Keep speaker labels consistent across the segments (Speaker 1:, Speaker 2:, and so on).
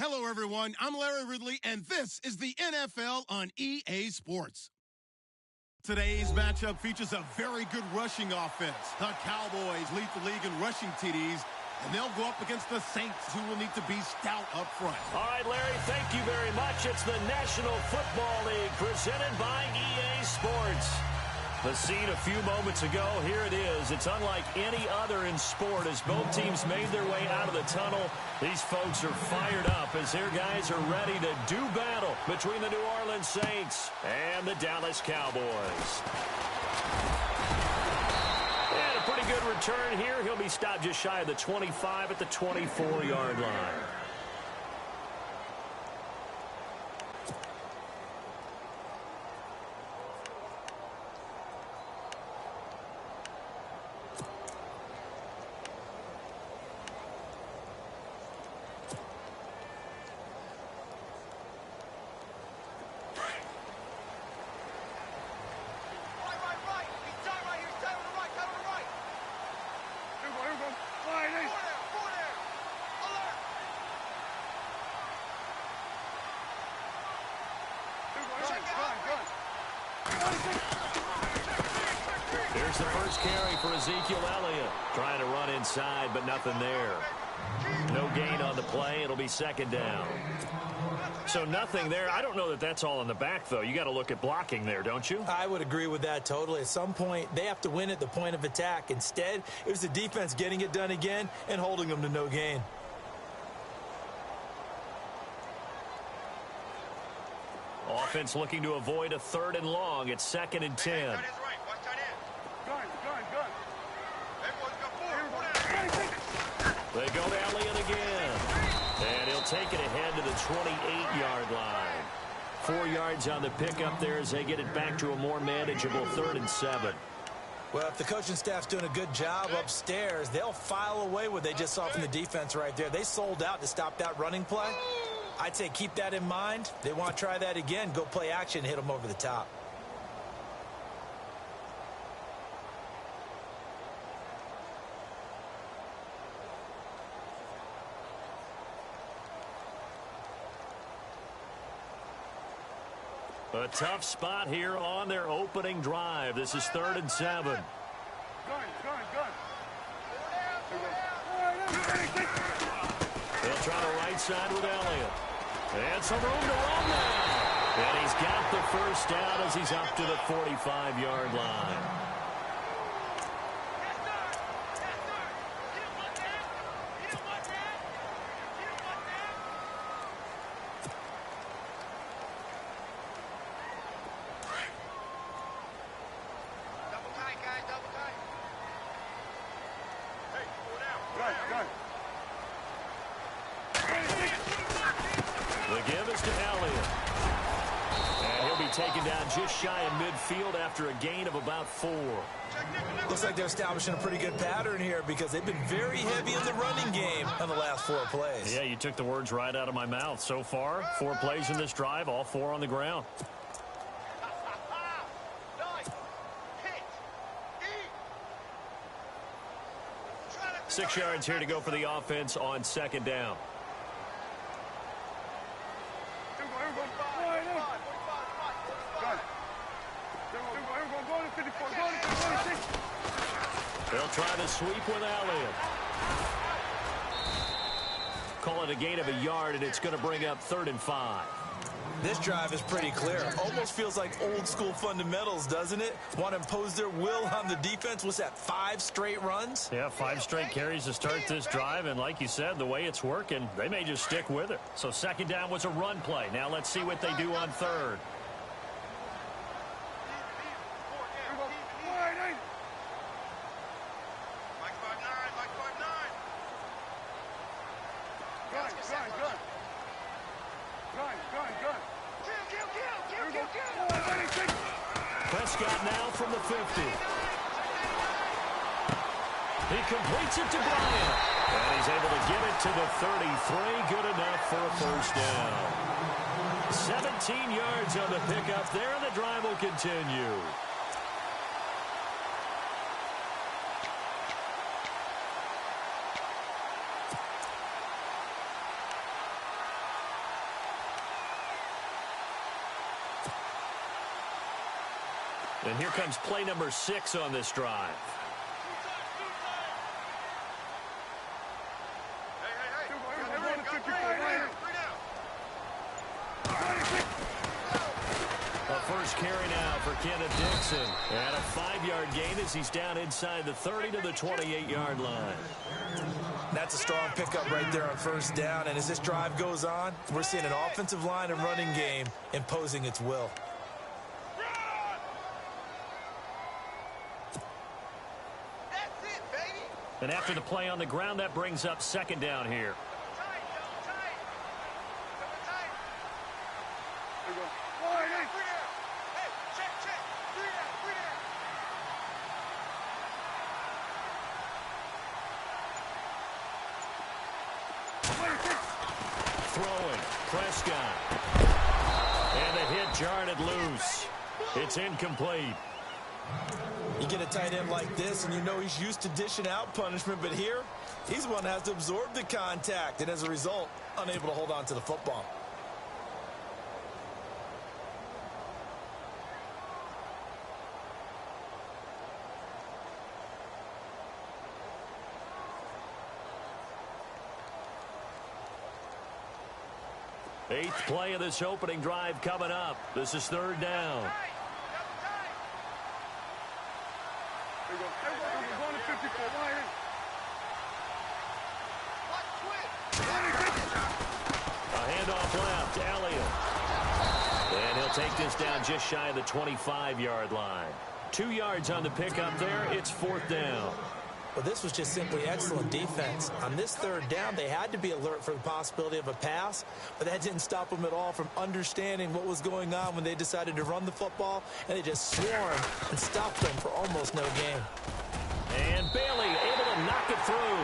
Speaker 1: Hello, everyone. I'm Larry Ridley, and this is the NFL on EA Sports. Today's matchup features a very good rushing offense. The Cowboys lead the league in rushing TDs, and they'll go up against the Saints, who will need to be stout up front.
Speaker 2: All right, Larry, thank you very much. It's the National Football League presented by EA Sports. The scene a few moments ago, here it is. It's unlike any other in sport as both teams made their way out of the tunnel. These folks are fired up as their guys are ready to do battle between the New Orleans Saints and the Dallas Cowboys. And a pretty good return here. He'll be stopped just shy of the 25 at the 24-yard line. Here's the first carry for Ezekiel Elliott. Trying to run inside, but nothing there. No gain on the play. It'll be second down. So nothing there. I don't know that that's all in the back, though. You got to look at blocking there, don't you?
Speaker 3: I would agree with that totally. At some point, they have to win at the point of attack. Instead, it was the defense getting it done again and holding them to no gain.
Speaker 2: Offense looking to avoid a 3rd and long. It's 2nd and 10. They go to Elliott again. And he'll take it ahead to the 28-yard line. 4 yards on the pickup there as they get it back to a more manageable 3rd and 7.
Speaker 3: Well, if the coaching staff's doing a good job upstairs, they'll file away what they just saw from the defense right there. They sold out to stop that running play. I'd say keep that in mind. They want to try that again. Go play action, hit them over the top.
Speaker 2: A tough spot here on their opening drive. This is 3rd and 7.
Speaker 4: Gun.
Speaker 2: They'll try the right side with Elliott. And some room to run now. And he's got the first down as he's up to the 45-yard line. The give is to Elliott. And he'll be taken down just shy of midfield after a gain of about 4.
Speaker 3: Looks like they're establishing a pretty good pattern here because they've been very heavy in the running game on the last 4 plays.
Speaker 2: Yeah, you took the words right out of my mouth. So far, 4 plays in this drive, all 4 on the ground. Six yards here to go for the offense on 2nd down. They'll try to sweep with Elliott. Call it a gain of a yard, and it's going to bring up 3rd and 5.
Speaker 3: This drive is pretty clear. Almost feels like old school fundamentals, doesn't it? Want to impose their will on the defense. What's that, 5 straight runs?
Speaker 2: Yeah, 5 straight carries to start this drive, and like you said, the way it's working, they may just stick with it. So 2nd down was a run play. Now let's see what they do on 3rd. Prescott now from the 50. He completes it to Bryant. And he's able to get it to the 33. Good enough for a first down. 17 yards on the pickup there, and the drive will continue. And here comes play number 6 on this drive. A first carry now for Kenneth Dixon. And a 5-yard gain as he's down inside the 30 to the 28-yard line.
Speaker 3: That's a strong pickup right there on first down. And as this drive goes on, we're seeing an offensive line and running game imposing its will.
Speaker 2: And after the play on the ground, that brings up second down here. Throwing, Prescott. And the hit jarred loose. It's incomplete.
Speaker 3: You get a tight end like this, and you know he's used to dishing out punishment, but here, he's the one that has to absorb the contact, and as a result, unable to hold on to the football.
Speaker 2: Eighth play of this opening drive coming up. This is third down. A handoff left, Elliott. And he'll take this down just shy of the 25-yard line. 2 yards on the pickup there. It's fourth down.
Speaker 3: Well, this was just simply excellent defense. On this third down, they had to be alert for the possibility of a pass, but that didn't stop them at all from understanding what was going on when they decided to run the football, and they just swarmed and stopped them for almost no gain.
Speaker 2: And Bailey able to knock it through.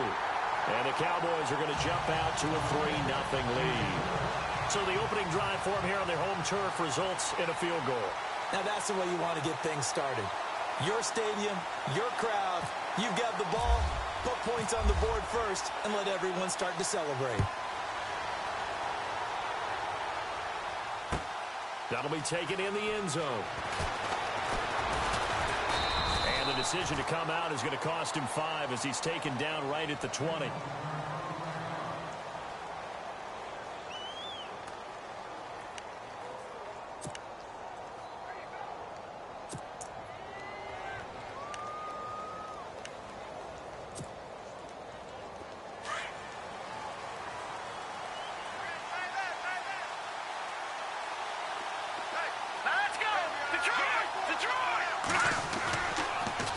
Speaker 2: And the Cowboys are going to jump out to a 3-0 lead. So the opening drive for them here on their home turf results in a field goal.
Speaker 3: Now that's the way you want to get things started. Your stadium, your crowd, you've got the ball, put points on the board first, and let everyone start to celebrate.
Speaker 2: That'll be taken in the end zone. And the decision to come out is going to cost him 5 as he's taken down right at the 20.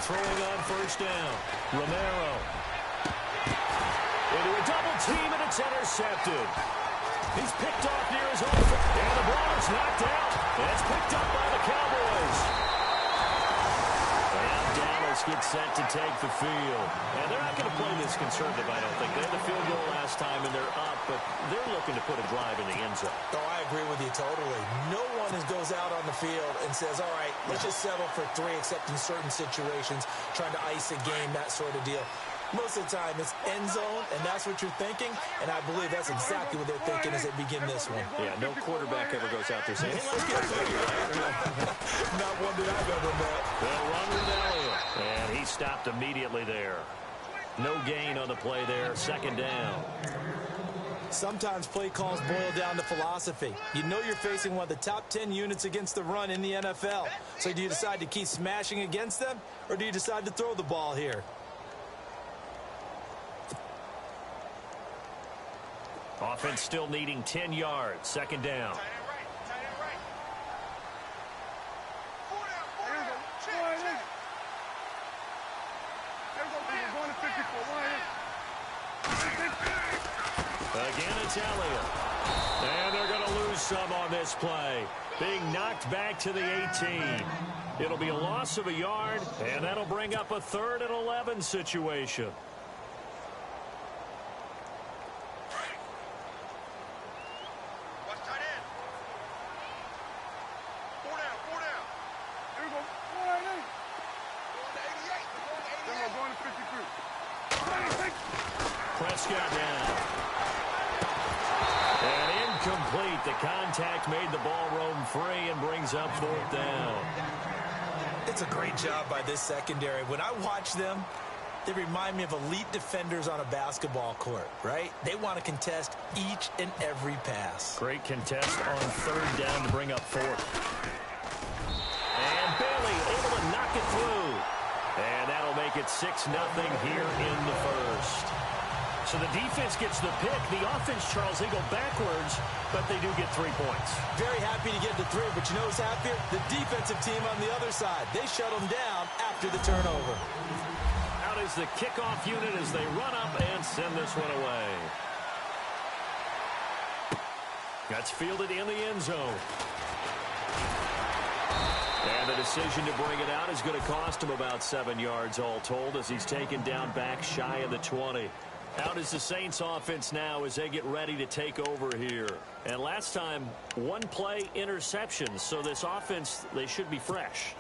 Speaker 2: Throwing on first down. Romero. Into a double team, and it's intercepted. He's picked off near his own. And the ball is knocked out. And it's picked up by the Cowboys. And Dallas gets set to take the field. And they're not going to play this conservative, I don't think. They had the field goal last time, and they're up, but they're looking to put a drive in the end zone.
Speaker 3: Oh, I agree with you totally. No one goes out on the field and says, all right, let's just settle for 3, except in certain situations, trying to ice a game, that sort of deal. Most of the time, it's end zone, and that's what you're thinking, and I believe that's exactly what they're thinking as they begin this one.
Speaker 2: Yeah, no quarterback ever goes out there saying, hey, let's get a
Speaker 3: Not one that I've ever met.
Speaker 2: They'll run with Elliott, and he stopped immediately there. No gain on the play there, second down.
Speaker 3: Sometimes play calls boil down to philosophy. You know you're facing one of the top 10 units against the run in the NFL. So do you decide to keep smashing against them, or do you decide to throw the ball here?
Speaker 2: Offense still needing 10 yards, second down. Again, it's Elliott. And they're going to lose some on this play. Being knocked back to the 18. It'll be a loss of a yard, and that'll bring up a 3rd and 11 situation. Prescott now. And incomplete. The contact made the ball roam free and brings up 4th down.
Speaker 3: It's a great job by this secondary. When I watch them, they remind me of elite defenders on a basketball court, right? They want to contest each and every pass.
Speaker 2: Great contest on third down to bring up fourth. And Bailey able to knock it through. And that'll make it 6-0 here in the first. So the defense gets the pick. The offense, Charles, they go backwards, but they do get 3 points.
Speaker 3: Very happy to get to 3, but you know who's happier? The defensive team on the other side. They shut them down after the turnover.
Speaker 2: Out is the kickoff unit as they run up and send this one away. That's fielded in the end zone. And the decision to bring it out is going to cost him about 7 yards all told as he's taken down back shy of the 20. Out is the Saints offense now as they get ready to take over here. And last time, 1 play interceptions. So this offense, they should be fresh.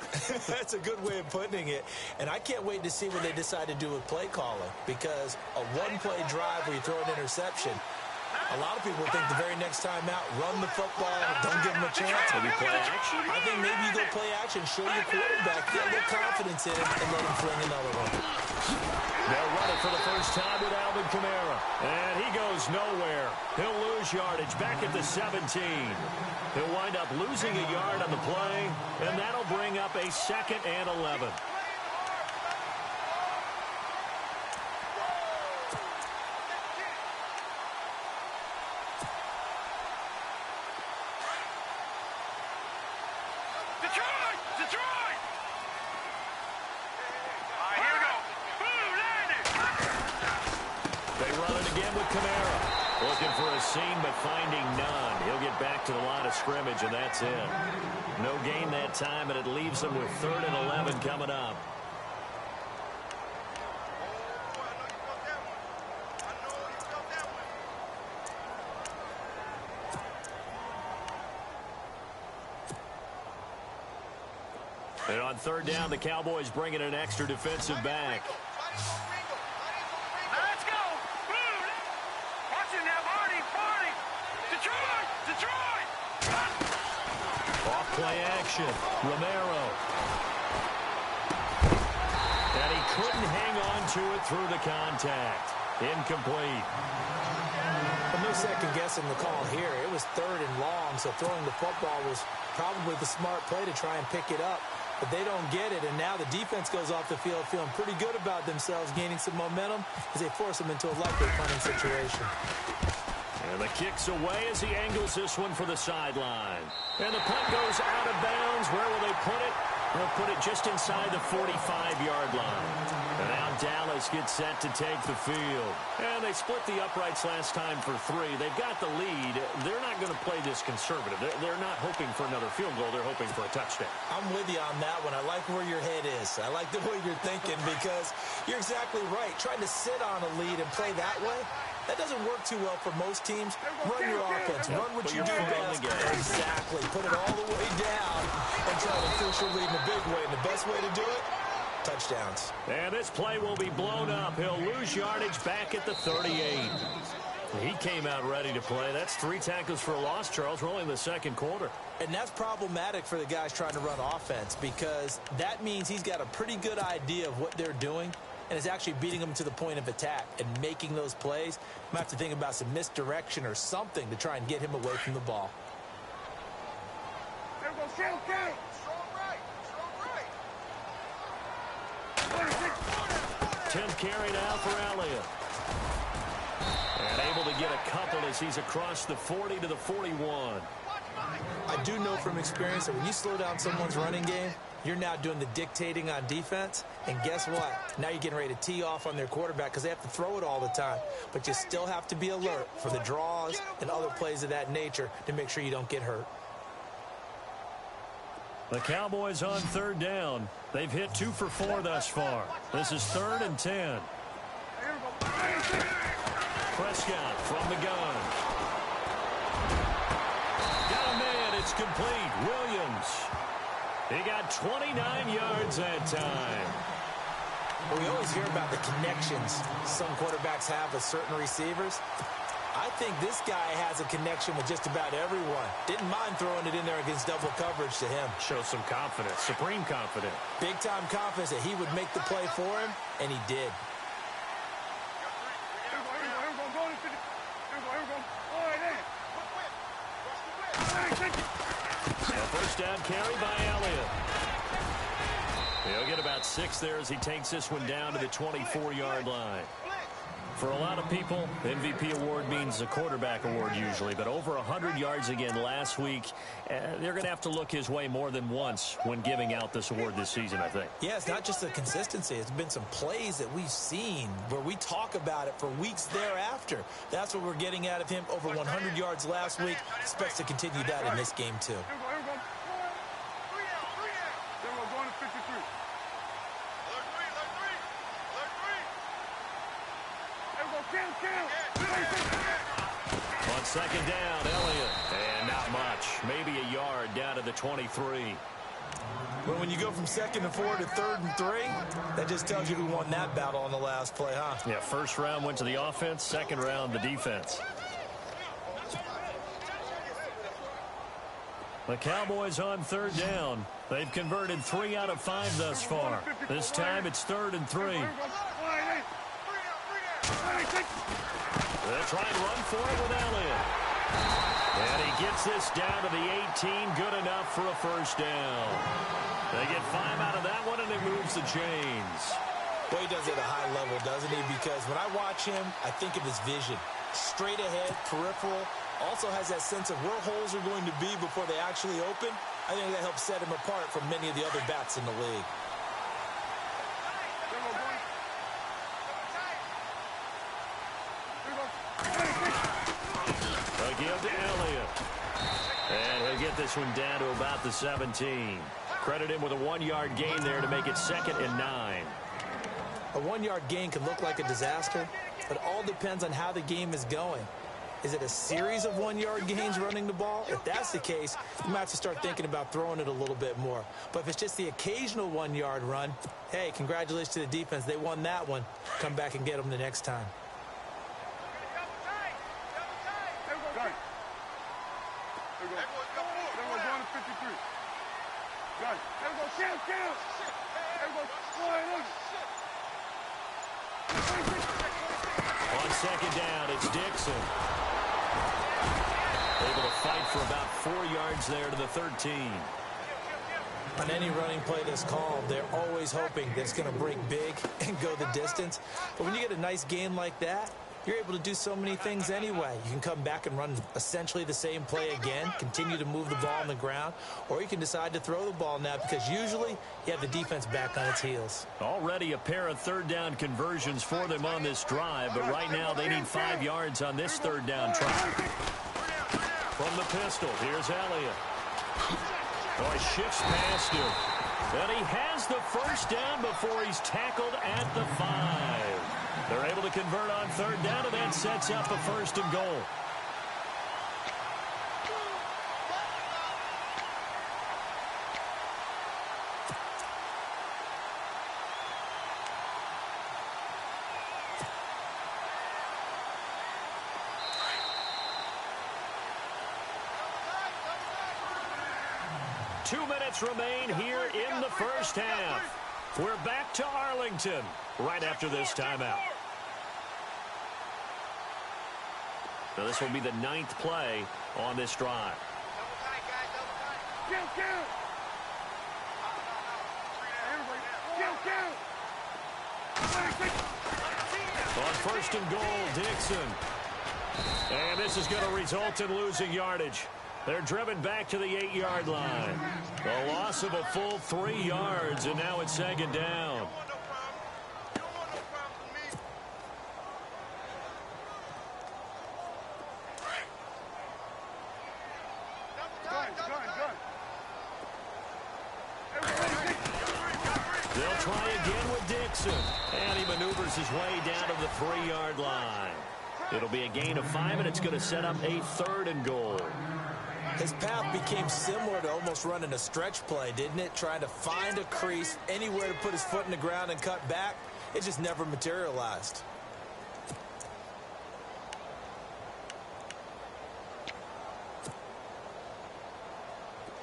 Speaker 3: That's a good way of putting it. And I can't wait to see what they decide to do with play calling. Because a 1-play drive where you throw an interception, a lot of people think the very next time out, run the football, don't give them a chance.
Speaker 2: Maybe play action?
Speaker 3: I think maybe you go play action, show your quarterback, get a little confidence in it, and let him fling another one.
Speaker 2: They'll run it for the first time with Alvin Kamara. And he goes nowhere. He'll lose yardage back at the 17. He'll wind up losing a yard on the play, and that'll bring up a 2nd and 11. Seen but finding none. He'll get back to the line of scrimmage, and that's it. No gain that time, and it leaves them with 3rd and 11 coming up. And on 3rd down, the Cowboys bring in an extra defensive back. Play action. Romero. And he couldn't hang on to it through the contact. Incomplete.
Speaker 3: Well, no second guessing the call here. It was 3rd and long, so throwing the football was probably the smart play to try and pick it up. But they don't get it, and now the defense goes off the field feeling pretty good about themselves, gaining some momentum as they force them into a likely punting situation.
Speaker 2: And the kick's away as he angles this one for the sideline. And the punt goes out of bounds. Where will they put it? They'll put it just inside the 45-yard line. And now Dallas gets set to take the field. And they split the uprights last time for 3. They've got the lead. They're not going to play this conservative. They're not hoping for another field goal. They're hoping for a touchdown.
Speaker 3: I'm with you on that one. I like where your head is. I like the way you're thinking because you're exactly right. Trying to sit on a lead and play that way, that doesn't work too well for most teams. Run your offense. Run what you do best. Exactly. Put it all the way down and try to push your lead in a big way. And the best way to do it, touchdowns.
Speaker 2: And this play will be blown up. He'll lose yardage back at the 38. He came out ready to play. That's 3 tackles for a loss, Charles. We're only in the 2nd quarter.
Speaker 3: And that's problematic for the guys trying to run offense because that means he's got a pretty good idea of what they're doing and is actually beating them to the point of attack and making those plays. Might have to think about some misdirection or something to try and get him away from the ball.
Speaker 4: There we go, strong right. Strong right.
Speaker 2: 10th carry now for Elliott. And able to get a couple as he's across the 40 to the 41.
Speaker 3: I do know from experience that when you slow down someone's running game, you're now doing the dictating on defense. And guess what? Now you're getting ready to tee off on their quarterback because they have to throw it all the time. But you still have to be alert for the draws and other plays of that nature to make sure you don't get hurt.
Speaker 2: The Cowboys on 3rd down. They've hit 2 for 4 thus far. This is 3rd and 10. Prescott from the gun. Got a man. It's complete. Williams. He got 29 yards that time.
Speaker 3: Well, we always hear about the connections some quarterbacks have with certain receivers. I think this guy has a connection with just about everyone. Didn't mind throwing it in there against double coverage to him.
Speaker 2: Shows some confidence, supreme confidence.
Speaker 3: Big-time confidence that he would make the play for him, and he did.
Speaker 2: A first down carry by Elliott. He'll get about 6 there as he takes this one down to the 24-yard line. For a lot of people, MVP award means a quarterback award usually, but over 100 yards again last week. They're going to have to look his way more than once when giving out this award this season, I think.
Speaker 3: Yeah, it's not just the consistency. It's been some plays that we've seen where we talk about it for weeks thereafter. That's what we're getting out of him. Over 100 yards last week. Expects to continue that in this game, too.
Speaker 2: On second down, Elliott. And not much. Maybe a yard down to the 23.
Speaker 3: But when you go from 2nd and 4 to 3rd and 3, that just tells you who won that battle on the last play, huh?
Speaker 2: Yeah, first round went to the offense, second round the defense. The Cowboys on 3rd down. They've converted 3 out of 5 thus far. This time it's 3rd and 3. They'll try and run for it with Elliott. And he gets this down to the 18. Good enough for a first down. They get 5 out of that one, and it moves the chains.
Speaker 3: Well, he does it at a high level, doesn't he? Because when I watch him, I think of his vision. Straight ahead, peripheral. Also has that sense of where holes are going to be before they actually open. I think that helps set him apart from many of the other bats in the league.
Speaker 2: Give to Elliott. And he'll get this one down to about the 17. Credit him with a 1-yard gain there to make it 2nd and 9.
Speaker 3: A 1-yard gain can look like a disaster, but it all depends on how the game is going. Is it a series of 1-yard gains running the ball? If that's the case, you might have to start thinking about throwing it a little bit more. But if it's just the occasional 1-yard run, hey, congratulations to the defense. They won that one. Come back and get them the next time.
Speaker 2: On second down, it's Dixon. Able to fight for about 4 yards there to the 13.
Speaker 3: On any running play that's called, they're always hoping that it's going to break big and go the distance. But when you get a nice gain like that, you're able to do so many things anyway. You can come back and run essentially the same play again, continue to move the ball on the ground, or you can decide to throw the ball now because usually you have the defense back on its heels.
Speaker 2: Already a pair of 3rd down conversions for them on this drive, but right now they need 5 yards on this 3rd down try. From the pistol, here's Elliott. Oh, he shifts past him. And he has the first down before he's tackled at the 5. They're able to convert on 3rd down, and that sets up a 1st and goal. Two minutes remain here in the first half. We're back to Arlington right after this timeout. Now this will be the 9th play on this drive. On 1st and goal, Dixon. And this is going to result in losing yardage. They're driven back to the 8-yard line. A loss of a full 3 yards, and now it's 2nd down. They'll try again with Dixon. And he maneuvers his way down to the 3-yard line. It'll be a gain of 5, and it's going to set up a 3rd and goal.
Speaker 3: His path became similar to almost running a stretch play, didn't it? Trying to find a crease, anywhere to put his foot in the ground and cut back. It just never materialized.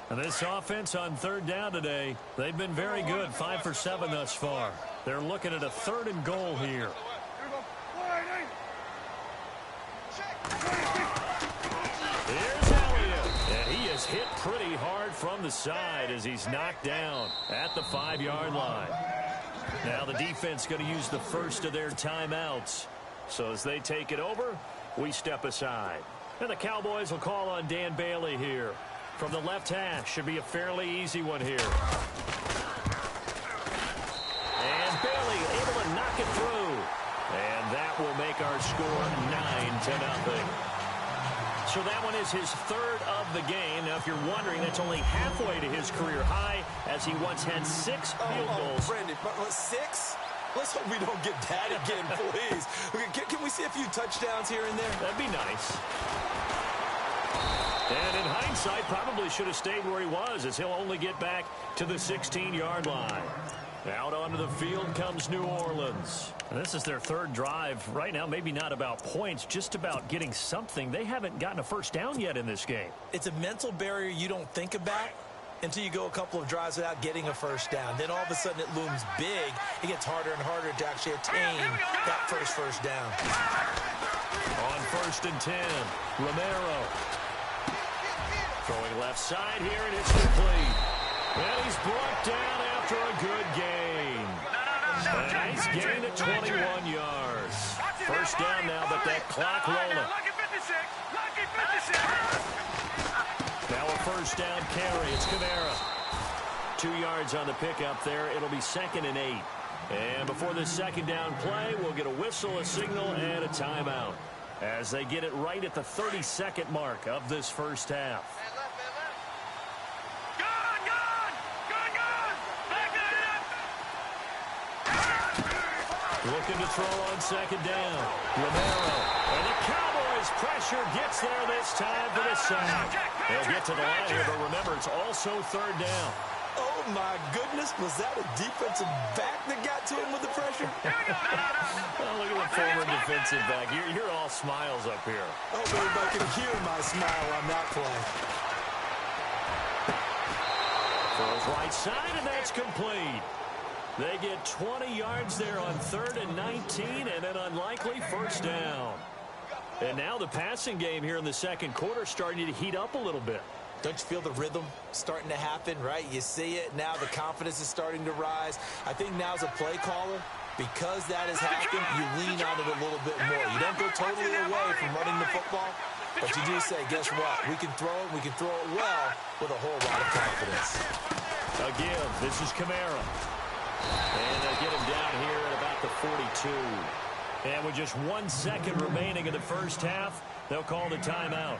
Speaker 2: And this offense on third down today, they've been very good, 5 for 7 thus far. They're looking at a 3rd and goal here. Here's Elliott, and he is hit pretty hard from the side as he's knocked down at the 5-yard line. Now the defense going to use the first of their timeouts. So as they take it over, we step aside. And the Cowboys will call on Dan Bailey here. From the left hash, should be a fairly easy one here. And Bailey able to knock it through. And that will make our score 9-0. So that one is his 3rd of the game. Now, if you're wondering, that's only halfway to his career high, as he once had 6 field goals.
Speaker 3: Brandon, but 6? Let's hope we don't get that again, please. Can we see a few touchdowns here and there?
Speaker 2: That'd be nice. And in hindsight, probably should have stayed where he was, as he'll only get back to the 16-yard line. Out onto the field comes New Orleans. And this is their 3rd drive. Right now, maybe not about points, just about getting something. They haven't gotten a first down yet in this game.
Speaker 3: It's a mental barrier you don't think about until you go a couple of drives without getting a first down. Then all of a sudden it looms big. It gets harder and harder to actually attain that first down.
Speaker 2: On 1st and 10, Romero. Throwing left side here, and it's complete. And he's brought down after a good gain. A nice gain at 21 yards. First down now, but that clock rolling. Now a first down carry. It's Kamara. 2 yards on the pickup there. It'll be 2nd and 8. And before this 2nd down play, we'll get a whistle, a signal, and a timeout, as they get it right at the 32nd mark of this first half. Looking to throw on 2nd down. Romero. And the Cowboys pressure gets there this time for the sack. They'll get to the line here, but remember, it's also 3rd down.
Speaker 3: Oh, my goodness. Was that a defensive back that got to him with the pressure?
Speaker 2: Well, look at the former defensive back. You're all smiles up here.
Speaker 3: I hope everybody can hear my smile on that play.
Speaker 2: Throws right side, and that's complete. They get 20 yards there on 3rd and 19, and an unlikely first down. And now the passing game here in the 2nd quarter starting to heat up a little bit.
Speaker 3: Don't you feel the rhythm starting to happen, right? You see it. Now the confidence is starting to rise. I think now as a play caller, because that has happened, you lean on it a little bit more. You don't go totally away from running the football, but you do say, guess what? We can throw it. We can throw it well with a whole lot of confidence.
Speaker 2: Again, this is Kamara. And they'll get him down here at about the 42. And with just 1 second remaining in the first half, they'll call the timeout.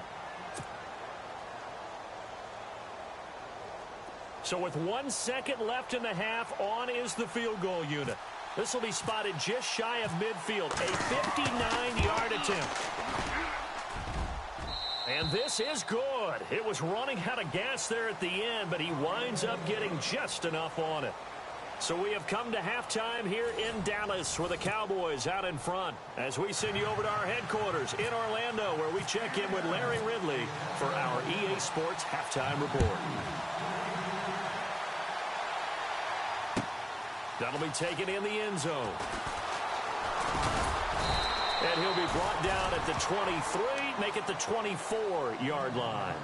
Speaker 2: So with 1 second left in the half, on is the field goal unit. This will be spotted just shy of midfield. A 59-yard attempt. And this is good. It was running out of gas there at the end, but he winds up getting just enough on it. So we have come to halftime here in Dallas, where the Cowboys out in front, as we send you over to our headquarters in Orlando, where we check in with Larry Ridley for our EA Sports Halftime Report. That'll be taken in the end zone. And he'll be brought down at the 23, make it the 24-yard line.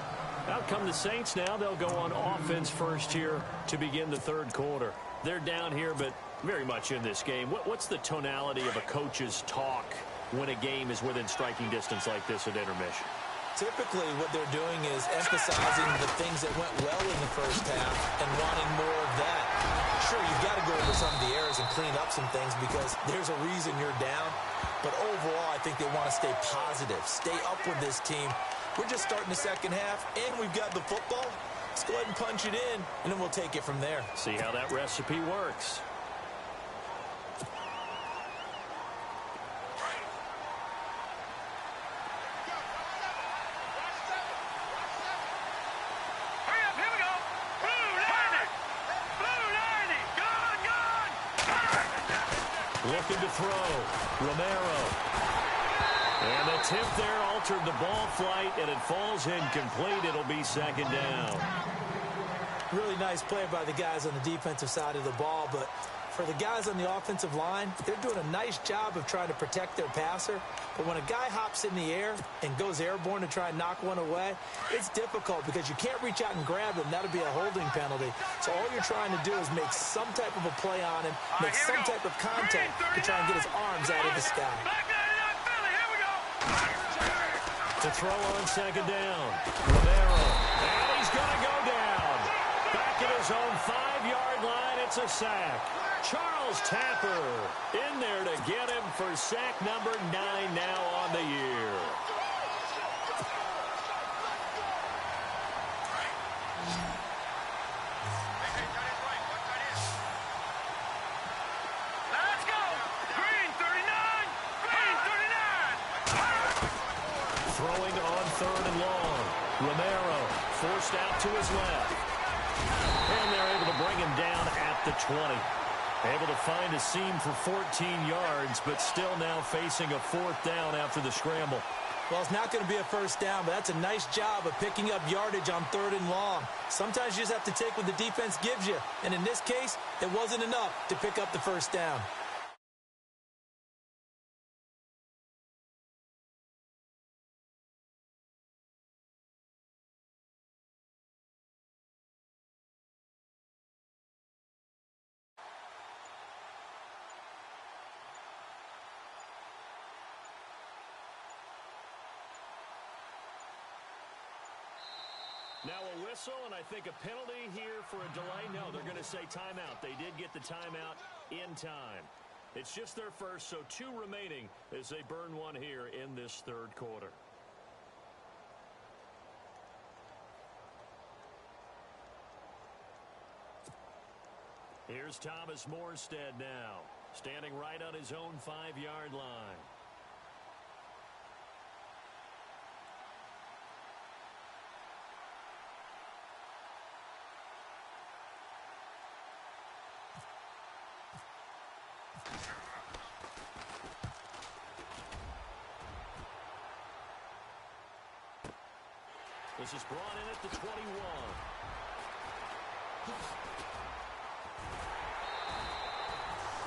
Speaker 2: Out come the Saints now. They'll go on offense first here to begin the 3rd quarter. They're down here, but very much in this game. What's the tonality of a coach's talk when a game is within striking distance like this at intermission?
Speaker 3: Typically, what they're doing is emphasizing the things that went well in the first half and wanting more of that. Sure, you've got to go over some of the errors and clean up some things because there's a reason you're down. But overall, I think they want to stay positive, stay up with this team. We're just starting the second half, and we've got the football. Let's go ahead and punch it in, and then we'll take it from there.
Speaker 2: See how that recipe works. Looking to throw. Romero. And the tip there altered the ball flight, and it falls incomplete. It'll be 2nd down.
Speaker 3: Really nice play by the guys on the defensive side of the ball, but for the guys on the offensive line, they're doing a nice job of trying to protect their passer. But when a guy hops in the air and goes airborne to try and knock one away, it's difficult because you can't reach out and grab him. That would be a holding penalty. So all you're trying to do is make some type of a play on him, make some type of contact to try and get his arms out of the sky.
Speaker 2: To throw on second down, Romero, and he's going to go down. Back at his own 5-yard line, it's a sack. Charles Tapper in there to get him for sack number 9 now on the year.
Speaker 4: Let's go! Green 39! Green 39!
Speaker 2: Throwing on third and long. Romero forced out to his left. And they're able to bring him down at the 20. Able to find a seam for 14 yards, but still now facing a 4th down after the scramble.
Speaker 3: Well, it's not going to be a first down, but that's a nice job of picking up yardage on 3rd and long. Sometimes you just have to take what the defense gives you, and in this case, it wasn't enough to pick up the first down.
Speaker 2: Now a whistle, and I think a penalty here for a delay. No, they're going to say timeout. They did get the timeout in time. It's just their first, so 2 remaining as they burn one here in this 3rd quarter. Here's Thomas Morstead now, standing right on his own 5-yard line. This is brought in at the 21.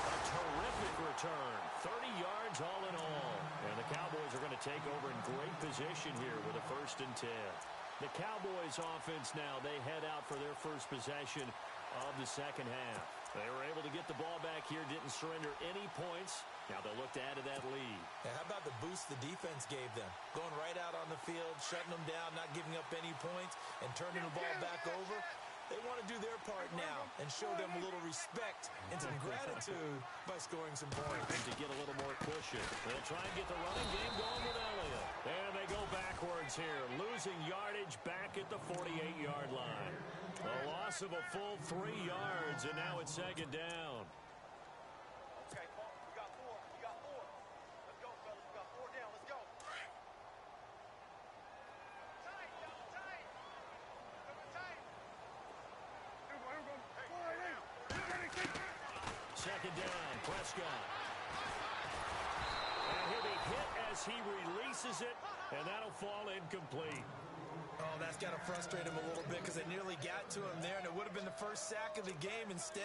Speaker 2: A terrific return. 30 yards all in all. And the Cowboys are going to take over in great position here with a 1st and 10. The Cowboys offense now, they head out for their first possession of the second half. They were able to get the ball back here, didn't surrender any points. Now they'll look to add to that lead.
Speaker 3: And how about the boost the defense gave them? Going right out on the field, shutting them down, not giving up any points, and turning the ball back over. They want to do their part now and show them a little respect and some gratitude by scoring some points.
Speaker 2: And to get a little more cushion. They'll try and get the running game going with Elliott. And they go backwards here, losing yardage back at the 48-yard line. A loss of a full 3 yards, and now it's second down.
Speaker 4: Okay, we got 4. We got 4. Let's go, fellas. We got 4 down. Let's go. Tight, y'all. Tight. Tight.
Speaker 2: Second down, Prescott. And he'll be hit as he releases it, and that'll fall incomplete.
Speaker 3: Oh, that's got to frustrate him a little bit because they nearly got to him there, and it would have been the first sack of the game. Instead,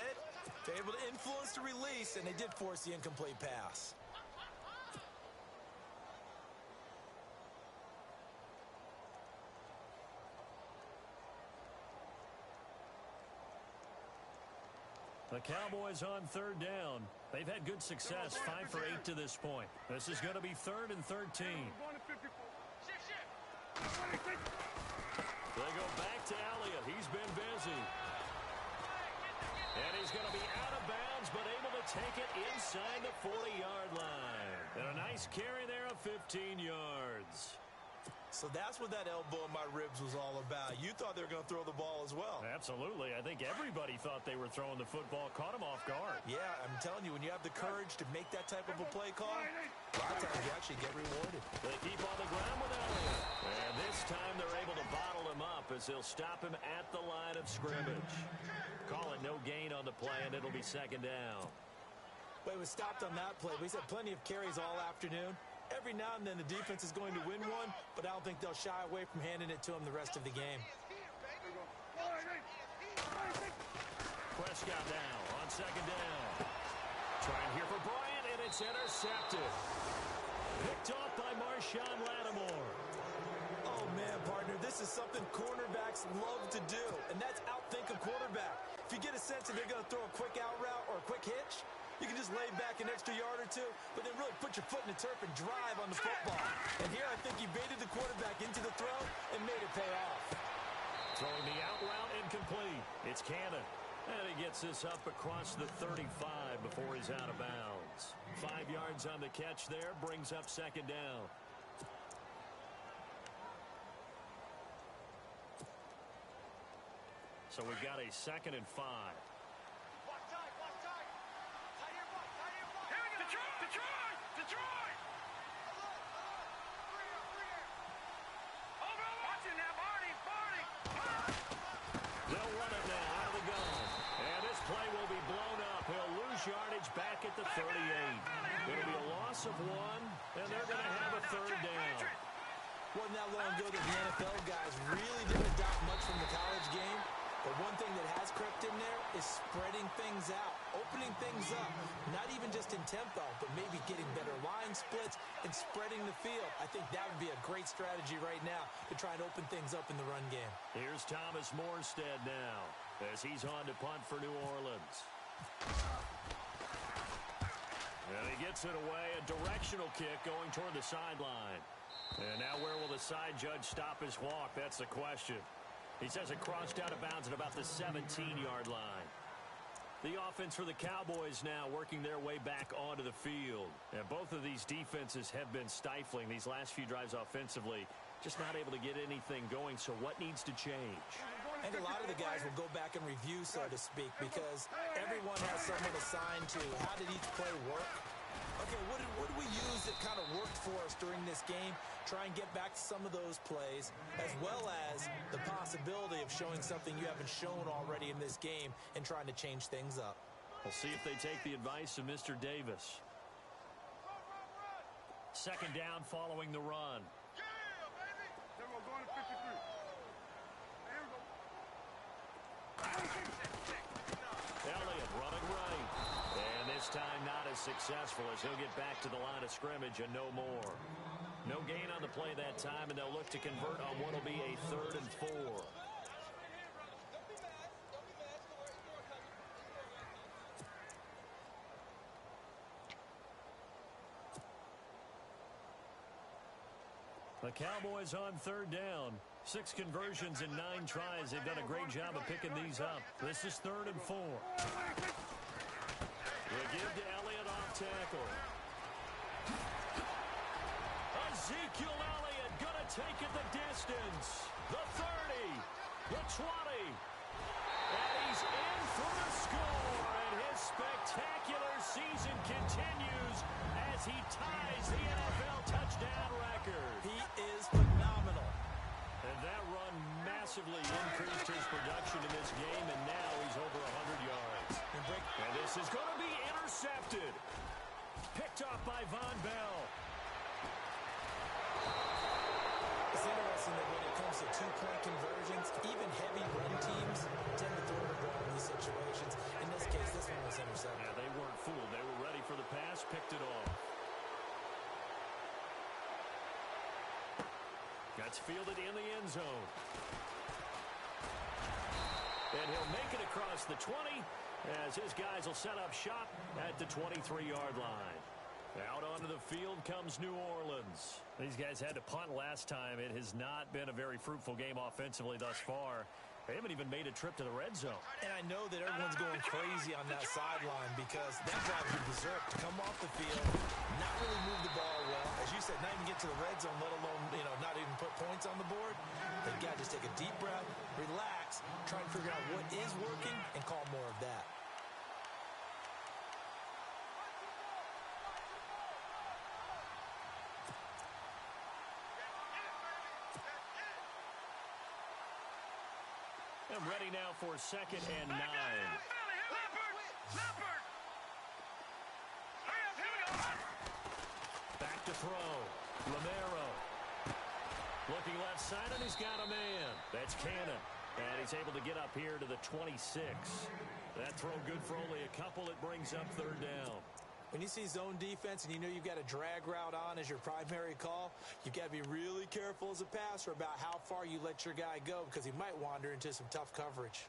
Speaker 3: they're able to influence the release, and they did force the incomplete pass.
Speaker 2: The Cowboys on 3rd down. They've had good success, 5 for 8 to this point. This is going to be 3rd and 13. They go back to Elliott. He's been busy. And he's going to be out of bounds, but able to take it inside the 40-yard line. And a nice carry there of 15 yards.
Speaker 3: So that's what that elbow in my ribs was all about. You thought they were going to throw the ball as well.
Speaker 2: Absolutely. I think everybody thought they were throwing the football, caught him off guard.
Speaker 3: Yeah, I'm telling you, when you have the courage to make that type of a play call, a lot of times you actually get rewarded.
Speaker 2: They keep on the ground with Elliott. And this time they're able to bottle him up as they'll stop him at the line of scrimmage. Call it no gain on the play, and it'll be second down.
Speaker 3: Well, he was stopped on that play, but he's had plenty of carries all afternoon. Every now and then the defense is going to win one, but I don't think they'll shy away from handing it to him the rest of the game.
Speaker 2: Prescott now on second down. Trying here for Bryant, and it's intercepted. Picked off by Marshawn Lattimore.
Speaker 3: Oh, man, partner, this is something cornerbacks love to do, and that's outthink a quarterback. If you get a sense that they're going to throw a quick out route or a quick hitch, you can just lay back an extra yard or two, but then really put your foot in the turf and drive on the football. And here I think he baited the quarterback into the throw and made it pay off.
Speaker 2: Throwing the out route incomplete. It's Cannon. And he gets this up across the 35 before he's out of bounds. 5 yards on the catch there, brings up second down. So we've got a 2nd and 5.
Speaker 4: Block tight, block tight. Tight here, block, tight here, block. Here we go. Detroit! Detroit! Alert! Free air! Over! Watch it now, Barney!
Speaker 2: They'll run it now out of the gun. And this play will be blown up. He'll lose yardage back at the 38. It'll be a loss of 1, and they're going to have a 3rd down.
Speaker 3: Wasn't that long ago that the NFL guys really didn't adopt much from the college game. But one thing that has crept in there is spreading things out, opening things up, not even just in tempo, but maybe getting better line splits and spreading the field. I think that would be a great strategy right now to try and open things up in the run game.
Speaker 2: Here's Thomas Morstead now as he's on to punt for New Orleans. And he gets it away, a directional kick going toward the sideline. And now where will the side judge stop his walk? That's the question. He says it crossed out of bounds at about the 17-yard line. The offense for the Cowboys now working their way back onto the field. And both of these defenses have been stifling these last few drives offensively. Just not able to get anything going, so what needs to change?
Speaker 3: I think a lot of the guys will go back and review, so to speak, because everyone has someone assigned to how did each play work. Okay, what did we use that kind of worked for us during this game? Try and get back to some of those plays, as well as the possibility of showing something you haven't shown already in this game and trying to change things up.
Speaker 2: We'll see if they take the advice of Mr. Davis. 2nd down following the run.
Speaker 4: Yeah, baby! Then we're going to 53. Here we go.
Speaker 2: Elliott running right. And this time not as successful as he'll get back to the line of scrimmage and no more. No gain on the play that time, and they'll look to convert on what will be a 3rd and 4. The Cowboys on 3rd down. 6 conversions in 9 tries. They've done a great job of picking these up. This is 3rd and 4. We'll give to Elliott off tackle. Ezekiel Elliott gonna take it the distance. The 30, the 20. And he's in for the score. And his spectacular season continues as he ties the NFL touchdown record.
Speaker 3: He is phenomenal.
Speaker 2: And that run massively increased his production in this game, and now he's over 100 yards. And this is going to be intercepted. Picked off by Von Bell.
Speaker 3: It's interesting that when it comes to 2-point conversions, even heavy run teams tend to throw the ball in these situations. In this case, this one was intercepted.
Speaker 2: Yeah, they weren't fooled. They were ready for the pass, picked it off. Gets fielded in the end zone. And he'll make it across the 20 as his guys will set up shop at the 23-yard line. Out onto the field comes New Orleans. These guys had to punt last time. It has not been a very fruitful game offensively thus far. They haven't even made a trip to the red zone.
Speaker 3: And I know that everyone's going crazy on that sideline because that drives you berserk to come off the field, not really move the ball well. As you said, not even get to the red zone, let alone, not even put points on the board. They've got to just take a deep breath, relax, try and figure out what is working, and call more of that.
Speaker 2: And ready now for 2nd and 9. Back to throw. Romero. Looking left side, and he's got a man. That's Cannon. And he's able to get up here to the 26. That throw good for only a couple. It brings up third down.
Speaker 3: When you see zone defense and you know you've got a drag route on as your primary call, you've got to be really careful as a passer about how far you let your guy go because he might wander into some tough coverage.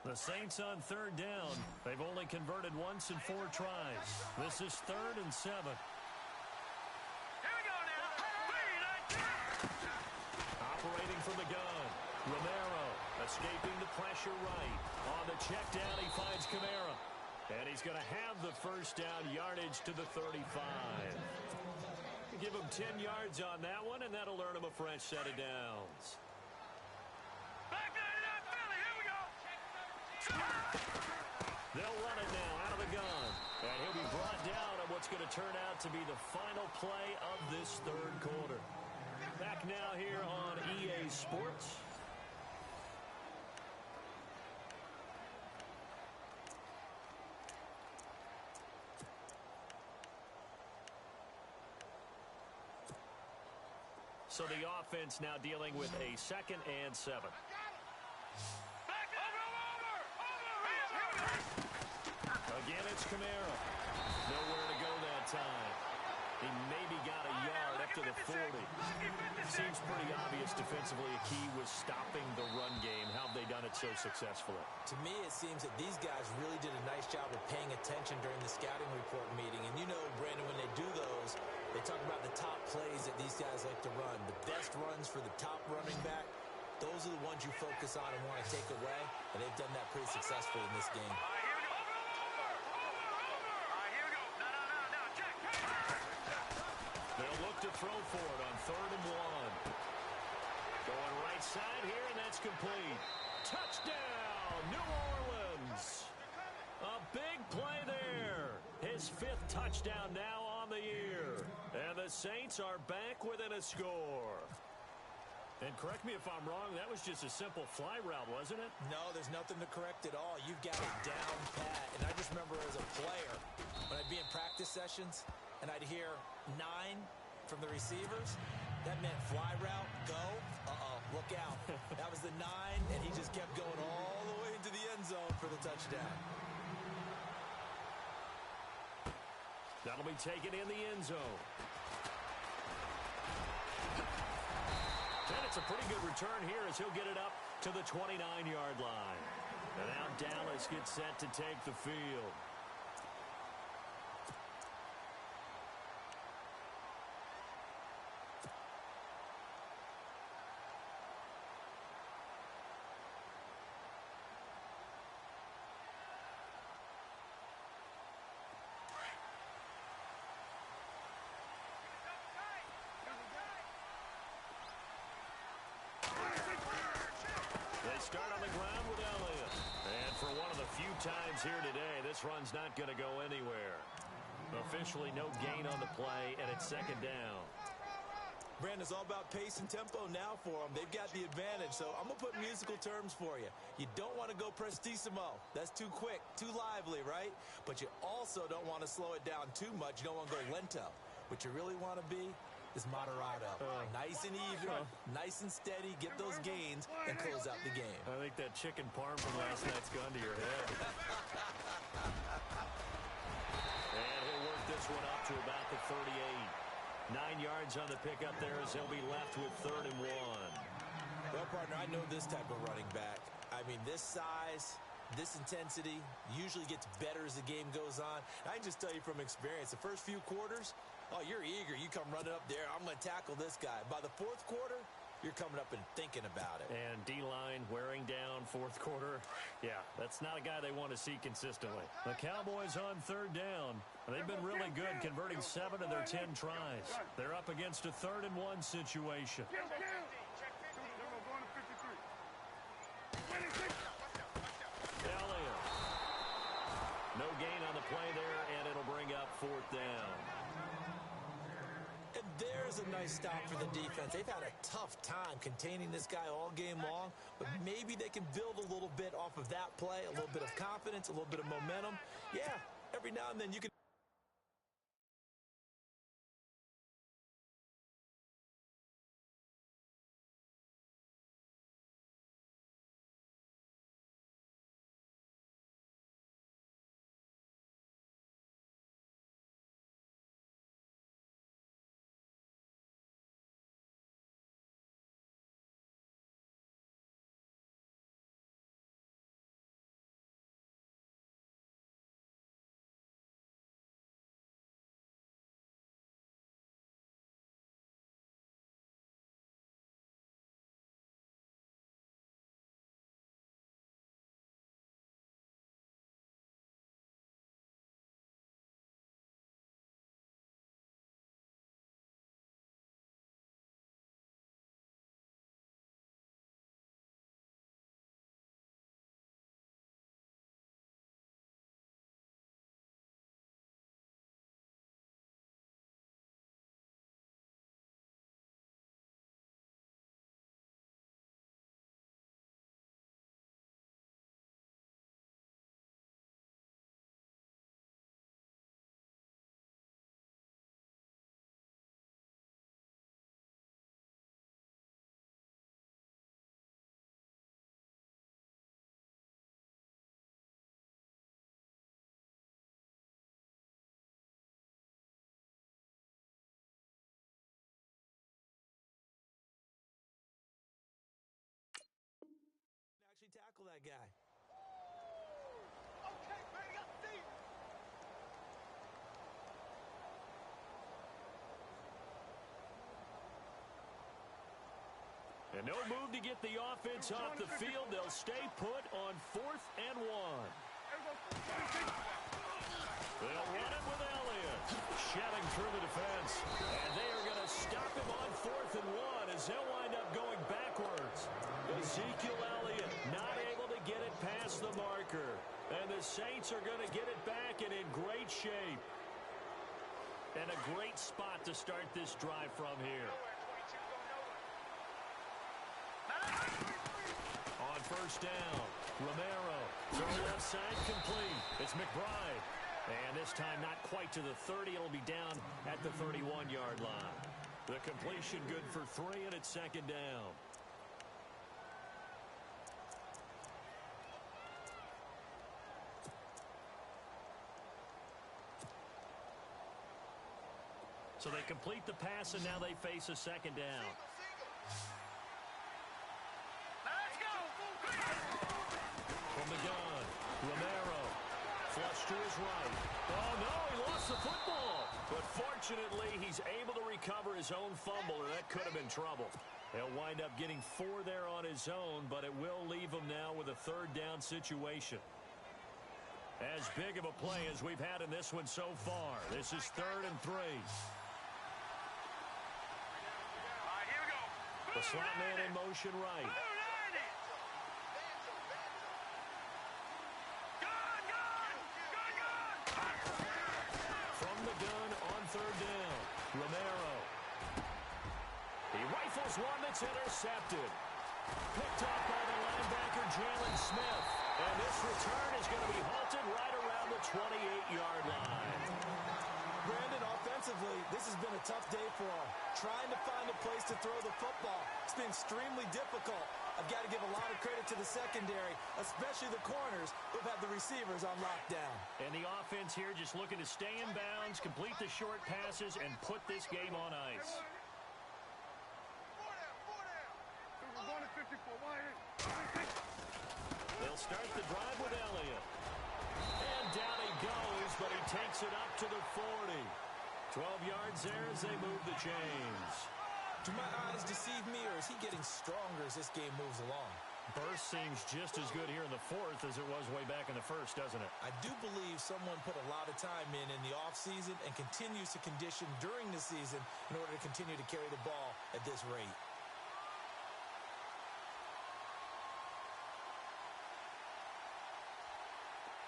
Speaker 2: The Saints on third down. They've only converted once in 4 tries. This is 3rd and 7.
Speaker 4: Here we go now.
Speaker 2: Operating from the gun. Romero escaping the pressure right. On the check down, he finds Kamara. And he's going to have the first down yardage to the 35. Give him 10 yards on that one, and that'll earn him a fresh set of downs.
Speaker 4: Back to Philly. Here we go.
Speaker 2: They'll run it now out of the gun. And he'll be brought down on what's going to turn out to be the final play of this third quarter. Back now here on EA Sports. So the offense now dealing with a 2nd and 7. Again, it's Kamara. Nowhere to go that time. He maybe got a yard up to the 40. Seems pretty obvious defensively a key was stopping the run game. How have they done it so successfully?
Speaker 3: To me, it seems that these guys really did a nice job of paying attention during the scouting report meeting. And you know, Brandon, when they do those, they talk about the top plays that these guys like to run. The best runs for the top running back, those are the ones you focus on and want to take away. And they've done that pretty successfully in this game.
Speaker 2: They'll look to throw for it on 3rd and 1. Going right side here, and that's complete. Touchdown, New Orleans. A big play there. His 5th touchdown now on the year. And the Saints are back within a score. And correct me if I'm wrong, that was just a simple fly route, wasn't it?
Speaker 3: No, there's nothing to correct at all. You've got it down pat. And I just remember as a player, when I'd be in practice sessions, and I'd hear 9 from the receivers, that meant fly route, go, look out. That was the 9, and he just kept going all the way into the end zone for the touchdown.
Speaker 2: That'll be taken in the end zone. And it's a pretty good return here as he'll get it up to the 29-yard line. And now Dallas gets set to take the field. Start on the ground with Elliott. And for one of the few times here today, this run's not going to go anywhere. Officially no gain on the play, and it's 2nd down.
Speaker 3: Brandon, it's all about pace and tempo now for them. They've got the advantage, so I'm going to put musical terms for you. You don't want to go prestissimo. That's too quick, too lively, right? But you also don't want to slow it down too much. You don't want to go lento. What you really want to be is moderato. Nice and even, nice and steady, get those gains, and close out the game.
Speaker 2: I think that chicken parm from last night's gone to your head. And he'll work this one up to about the 38. 9 yards on the pickup there as he'll be left with 3rd and 1.
Speaker 3: Well, partner, I know this type of running back. I mean, this size, this intensity usually gets better as the game goes on. I can just tell you from experience, the first few quarters, oh, you're eager. You come running up there. I'm going to tackle this guy. By the 4th quarter, you're coming up and thinking about it.
Speaker 2: And D-line wearing down 4th quarter. Yeah, that's not a guy they want to see consistently. The Cowboys on 3rd down. They've been really good, converting 7 of their 10 tries. They're up against a 3rd and 1 situation. Elliott. No gain on the play there, and it'll bring up 4th down.
Speaker 3: And there's a nice stop for the defense. They've had a tough time containing this guy all game long, but maybe they can build a little bit off of that play, a little bit of confidence, a little bit of momentum. Yeah, every now and then you can tackle that guy.
Speaker 4: Okay, baby, I see you.
Speaker 2: And no move to get the offense off the field. They'll stay put on 4th and 1. They'll run it with Elliott. Shedding through the defense. And they are going to stop him on 4th and 1 as he'll wind up going backwards. Ezekiel Elliott not able to get it past the marker. And the Saints are going to get it back and in great shape. And a great spot to start this drive from here. On 1st down, Romero, throw left side complete. It's McBride. And this time not quite to the 30. It'll be down at the 31-yard line. The completion good for 3, and it's 2nd down. So they complete the pass, and now they face a 2nd down. From the gun, Romero, flush to his right. Oh, no, he lost the football. But fortunately, he's able to recover his own fumble, or that could have been trouble. He'll wind up getting 4 there on his own, but it will leave him now with a 3rd down situation. As big of a play as we've had in this one so far. This is 3rd and 3.
Speaker 4: All right, here we go.
Speaker 2: The slot man in motion right. From the gun on 3rd down, Romero. He rifles one that's intercepted. Picked up by the linebacker, Jalen Smith. And this return is going to be halted right around the 28-yard line.
Speaker 3: Brandon, offensively, this has been a tough day for him. Trying to find a place to throw the football. It's been extremely difficult. I've got to give a lot of credit to the secondary, especially the corners who've had the receivers on lockdown.
Speaker 2: And the offense here just looking to stay in bounds, complete the short passes, and put this game on ice. They'll start the drive with Elliott. And down he goes, but he takes it up to the 40. 12 yards there as they move the chains.
Speaker 3: Do my eyes deceive me, or is he getting stronger as this game moves along?
Speaker 2: Burst seems just as good here in the 4th as it was way back in the 1st, doesn't it?
Speaker 3: I do believe someone put a lot of time in the offseason and continues to condition during the season in order to continue to carry the ball at this rate.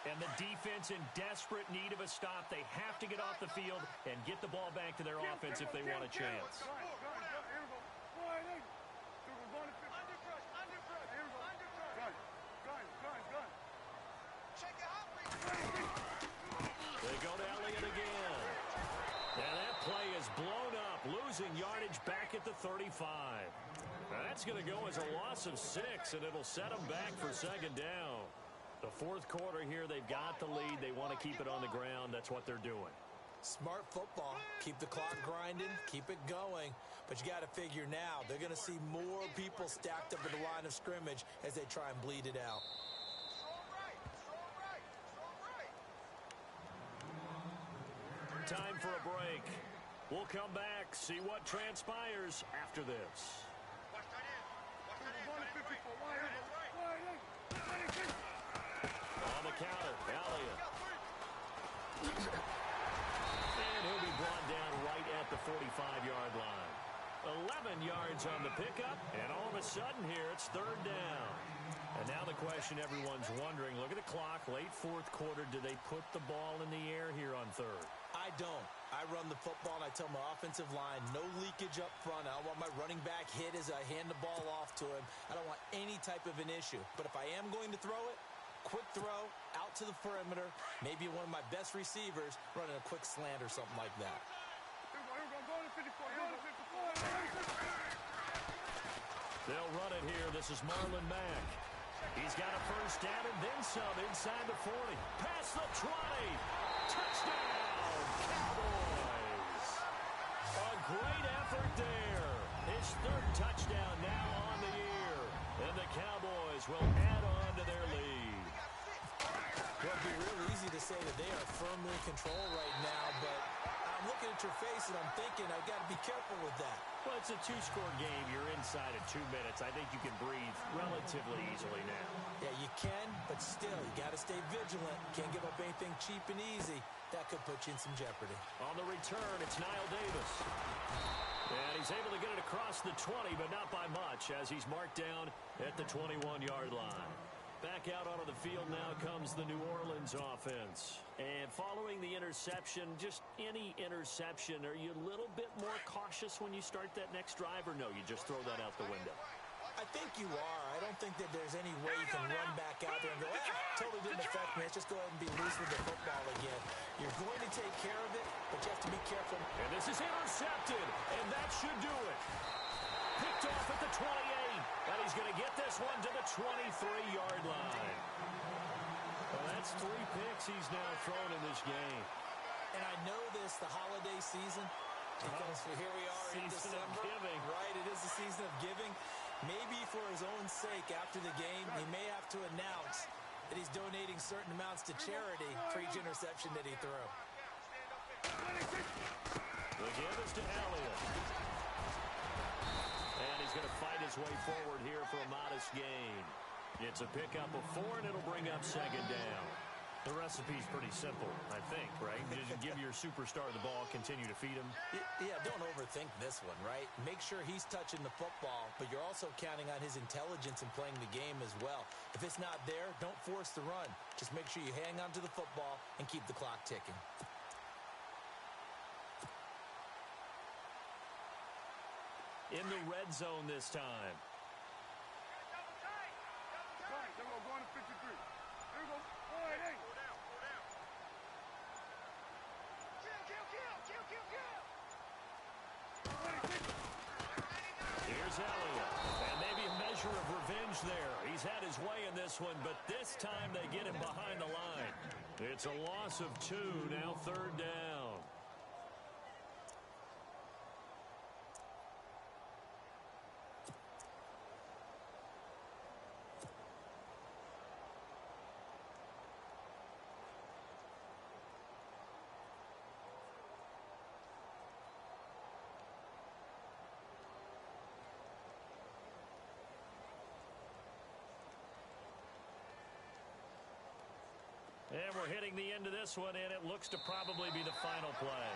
Speaker 2: And the defense in desperate need of a stop. They have to get off the field and get the ball back to their offense if they want a chance. They go to Elliott again. And that play is blown up, losing yardage back at the 35. Now that's going to go as a loss of 6, and it'll set them back for 2nd down. The 4th quarter here, they've got the lead. They want to keep it on the ground. That's what they're doing.
Speaker 3: Smart football. Keep the clock grinding. Keep it going. But you got to figure now, they're going to see more people stacked up at the line of scrimmage as they try and bleed it out.
Speaker 2: Time for a break. We'll come back, see what transpires after this. On the counter, Elliott. And he'll be brought down right at the 45-yard line. 11 yards on the pickup, and all of a sudden here it's 3rd down. And now the question everyone's wondering, look at the clock, late 4th quarter, do they put the ball in the air here on 3rd?
Speaker 3: I don't. I run the football, and I tell my offensive line, no leakage up front. I don't want my running back hit as I hand the ball off to him. I don't want any type of an issue. But if I am going to throw it, quick throw, out to the perimeter, maybe one of my best receivers running a quick slant or something like that.
Speaker 2: They'll run it here. This is Marlon Mack. He's got a 1st down and then some inside the 40. Past the 20. Touchdown, Cowboys. A great effort there. His 3rd touchdown now on the year. And the Cowboys will add on to their lead.
Speaker 3: Well, it'd be real easy to say that they are firmly in control right now, but I'm looking at your face and I'm thinking I've got to be careful with that.
Speaker 2: Well, it's a two-score game. You're inside of 2 minutes. I think you can breathe relatively easily now.
Speaker 3: Yeah, you can, but still, you got to stay vigilant. Can't give up anything cheap and easy. That could put you in some jeopardy.
Speaker 2: On the return, it's Niall Davis. And he's able to get it across the 20, but not by much, as he's marked down at the 21-yard line. Back out onto the field now comes the New Orleans offense. And following the interception, just any interception, are you a little bit more cautious when you start that next drive, or no, you just throw that out the window?
Speaker 3: I think you are. I don't think that there's any way you can run back out there and go, totally didn't affect me. Let's just go ahead and be loose with the football again. You're going to take care of it, but you have to be careful.
Speaker 2: And this is intercepted, and that should do it. Picked off at the 28, and he's going to get this one to the 23-yard line. Well, that's 3 picks he's now thrown in this game.
Speaker 3: And I know this, the holiday season, because here we are in December.
Speaker 2: Giving.
Speaker 3: Right, it is the season of giving. Maybe for his own sake after the game, he may have to announce that he's donating certain amounts to charity for each interception that he threw.
Speaker 2: The give is to Elliott. And he's going to fight his way forward here for a modest gain. It's a pickup of 4, and it'll bring up second down. The recipe's pretty simple, I think, right? You just give your superstar the ball, continue to feed him.
Speaker 3: Yeah, don't overthink this one, right? Make sure he's touching the football, but you're also counting on his intelligence in playing the game as well. If it's not there, don't force the run. Just make sure you hang on to the football and keep the clock ticking.
Speaker 2: In the red zone this time.
Speaker 4: Right, then we're going to 53. Here we go. All right, hey. Go down, go down. Kill.
Speaker 2: Here's Elliott. And maybe a measure of revenge there. He's had his way in this one, but this time they get him behind the line. It's a loss of 2, now third down. And we're hitting the end of this one, and it looks to probably be the final play.